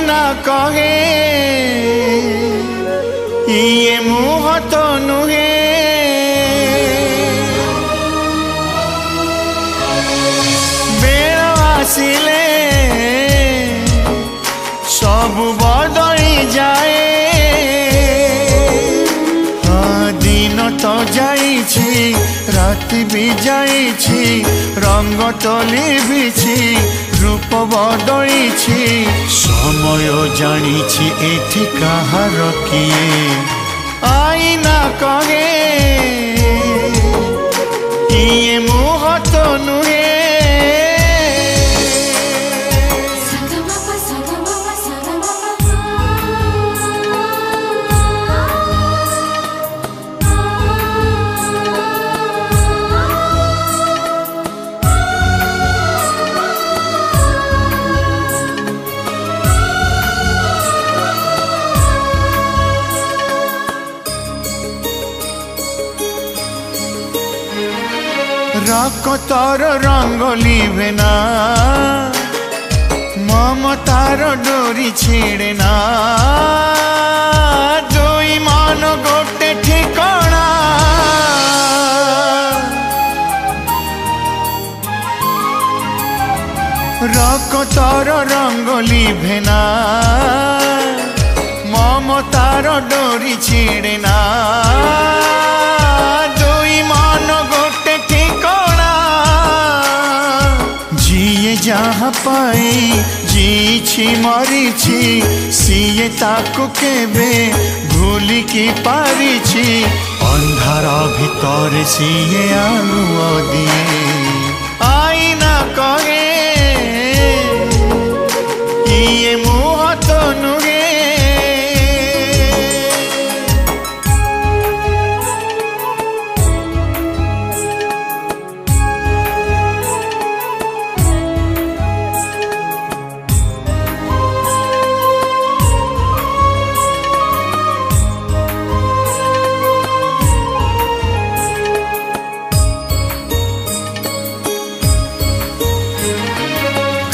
आईना कहे ये मुह तो नुहे बेल आसिले सब बदली जाए दिन तो जाइछि राति भी जाइछि रंग तो लिभिछि रूप बदलिछि समय जानिछि एठी काहार किए आईना कहे ये मुह तो नुहे रकतार रंग लिभे ना ममतार डोरी छिड़े ना दुई मन गोटे ठिकाना रकतार रंग लिभे ना ममतार डोरी छिड़े ना दुई मन गोटे जहाँ पाई जीछि मरीछि सीए ताकु केबे भूली की पारिछि अंधार भितर सीए आलुओ दिए आईना कहे ये मुह तो नुहे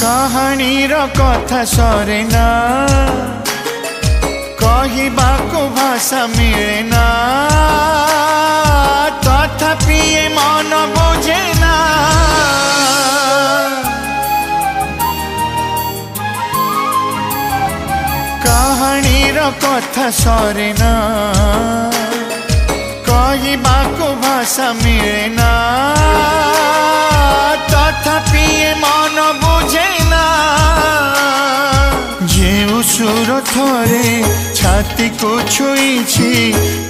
कहानीर कथा सरे ना कहबाकू भाषा मिले ना तथापि ये मन बुझे ना कहानीर कथा सरे ना कहबाकू भाषा मिले ना तथापि ये मन बुझे ना जेउ सुर थरे छाती को छुईछि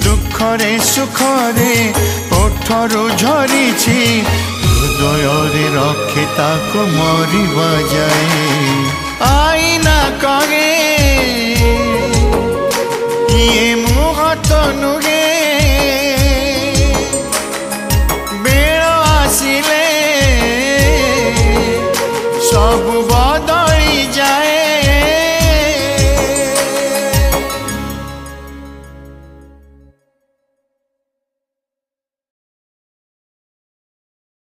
दुखरे सुखरे ओठरू झरिछि हृदय रे रखे ताको मरिबा जाए आईना कहे ये मुह तो नुहे।